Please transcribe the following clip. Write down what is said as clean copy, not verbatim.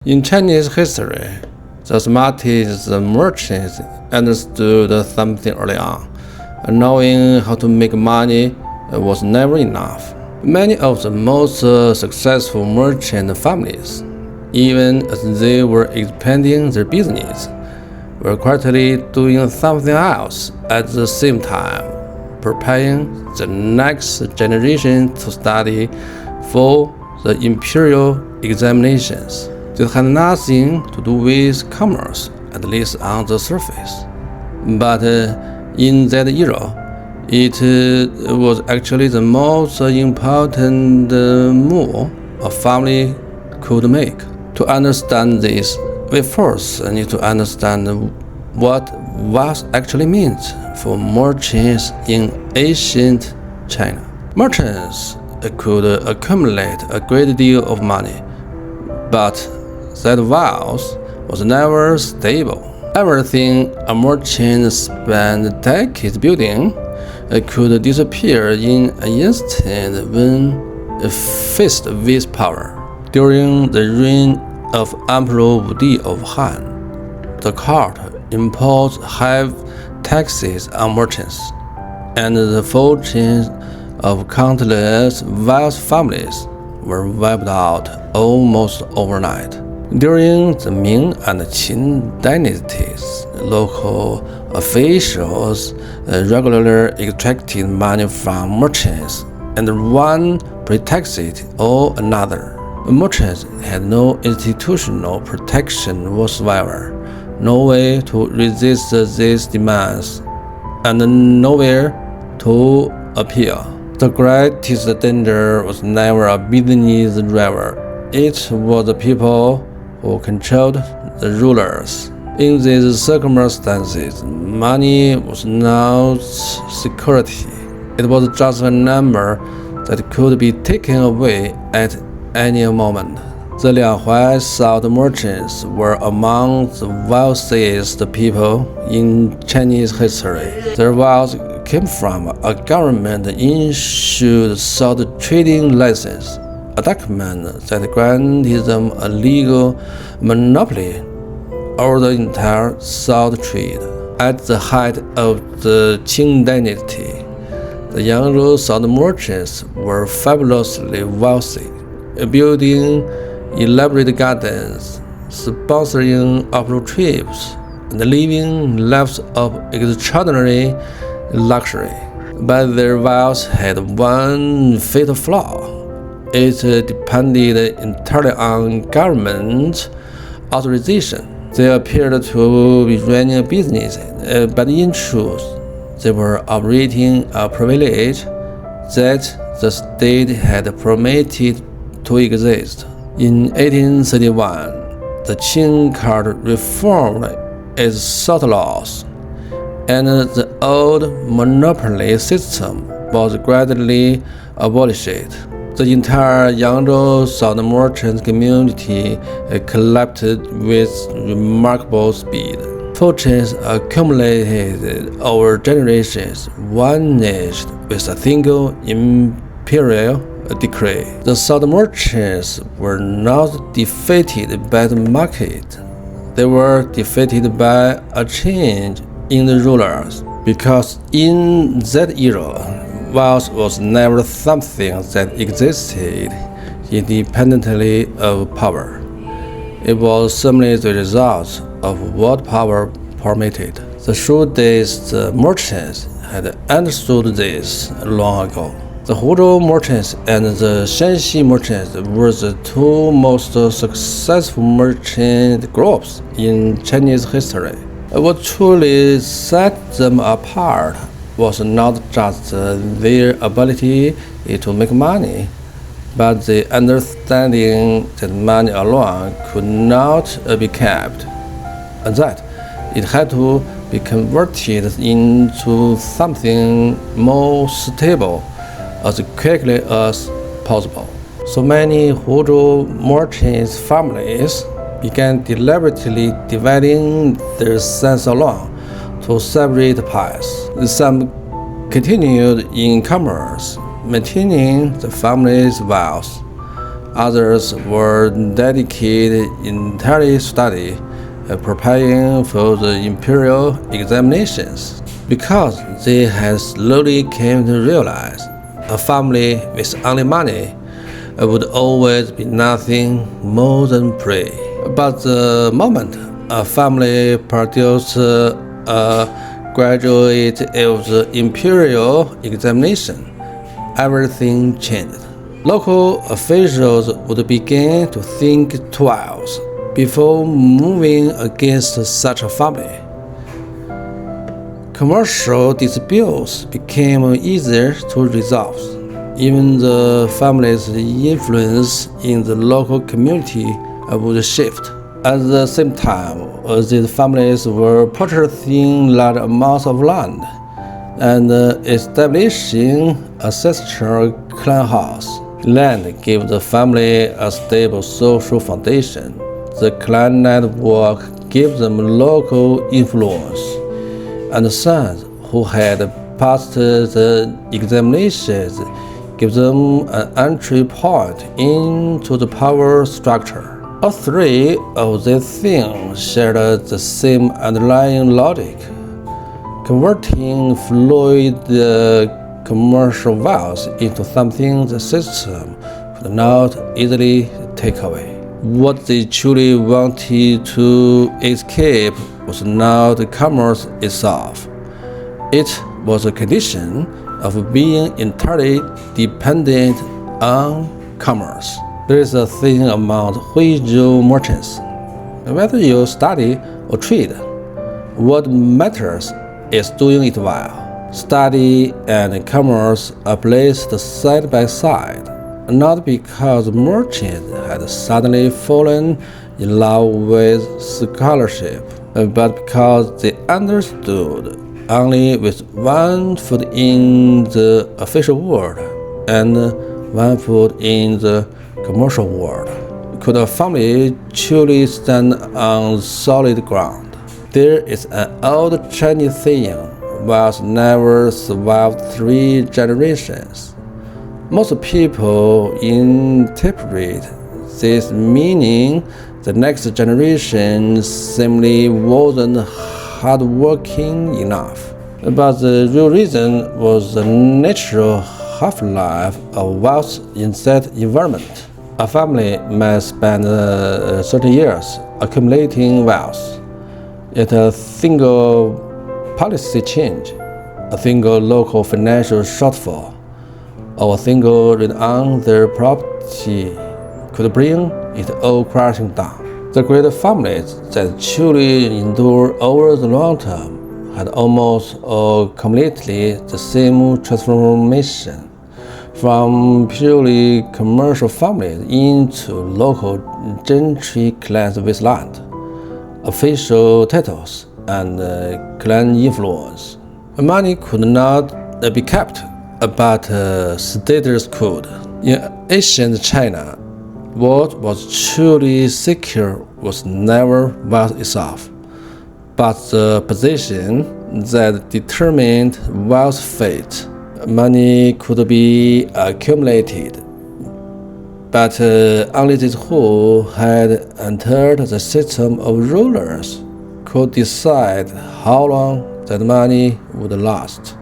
In Chinese history, the smartest merchants understood something early on. Knowing how to make money was never enough. Many of the most successful merchant families, even as they were expanding their business, were quietly doing something else at the same time, preparing the next generation to study for the imperial examinations. This had nothing to do with commerce, at least on the surface. But in that era, it was actually the most important move a family could make. To understand this, we first need to understand what wealth actually means for merchants in ancient China. Merchants could accumulate a great deal of money, but that wealth was never stable. Everything a merchant spent decades building could disappear in an instant when faced with power. During the reign of Emperor Wudi of Han, the court imposed high taxes on merchants, and the fortunes of countless wealthy families were wiped out almost overnight. During the Ming and Qin dynasties, local officials regularly extracted money from merchants, and one pretexted or another. Merchants had no institutional protection whatsoever, no way to resist these demands, and nowhere to appeal. The greatest danger was never a business driver. It was the people who controlled the rulers. In these circumstances, money was not security. It was just a number that could be taken away at any moment. The Liaohuai Salt merchants were among the wealthiest people in Chinese history. Their wealth came from a government-issued salt trading license, a document that granted them a legal monopoly over the entire salt trade. At the height of the Qing dynasty, the Yangzhou salt merchants were fabulously wealthy, building elaborate gardens, sponsoring off-road trips, and living lives of extraordinary luxury. But their wealth had one fatal flaw. It depended entirely on government authorization. They appeared to be running a business, but in truth, they were operating a privilege that the state had permitted to exist. In 1831, the Qing court reformed its salt laws, and the old monopoly system was gradually abolished. The entire Yangzhou salt merchant community collapsed with remarkable speed. Fortunes accumulated over generations vanished with a single imperial decree. The salt merchants were not defeated by the market. They were defeated by a change in the rulers, because in that era, wealth was never something that existed independently of power. It was simply the result of what power permitted. The shrewdest merchants had understood this long ago. The Huzhou merchants and the Shanxi merchants were the two most successful merchant groups in Chinese history. What truly set them apart was not just their ability to make money, but the understanding that money alone could not be kept, and that it had to be converted into something more stable as quickly as possible. So many Huzhou merchants' families began deliberately dividing their sons along to separate paths. Some continued in commerce, maintaining the family's wealth, Others were dedicated entirely to study, preparing for the imperial examinations, because they had slowly came to realize a family with only money would always be nothing more than prey. But the moment a family produced a graduate of the imperial examination, everything changed. Local officials would begin to think twice before moving against such a family. Commercial disputes became easier to resolve. Even the family's influence in the local community would shift. At the same time, these families were purchasing large amounts of land and establishing ancestral clan house. Land gave the family a stable social foundation. The clan network gave them local influence, and the sons who had passed the examinations gave them an entry point into the power structure. All three of these things shared the same underlying logic. Converting fluid commercial wealth into something the system could not easily take away. What they truly wanted to escape was not commerce itself. It was a condition of being entirely dependent on commerce. There is a thing among Huizhou merchants. Whether you study or trade, what matters is doing it well. Study and commerce are placed side by side, not because merchants had suddenly fallen in love with scholarship, but because they understood only with one foot in the official world and one foot in the commercial world. Could a family truly stand on solid ground? There is an old Chinese saying, wealth never survived 3 generations. Most people interpret this meaning the next generation simply wasn't hardworking enough. But the real reason was the natural half-life of wealth in that environment. A family might spend 30 years accumulating wealth, yet a single policy change, a single local financial shortfall, or a single raid on their property could bring it all crashing down. The great families that truly endure over the long term had almost or completely the same transformation, from purely commercial families into local gentry clans with land, official titles, and clan influence. Money could not be kept, but status could. In ancient China, what was truly secure was never wealth itself, but the position that determined wealth's fate. Money could be accumulated, but only those who had entered the system of rulers could decide how long that money would last.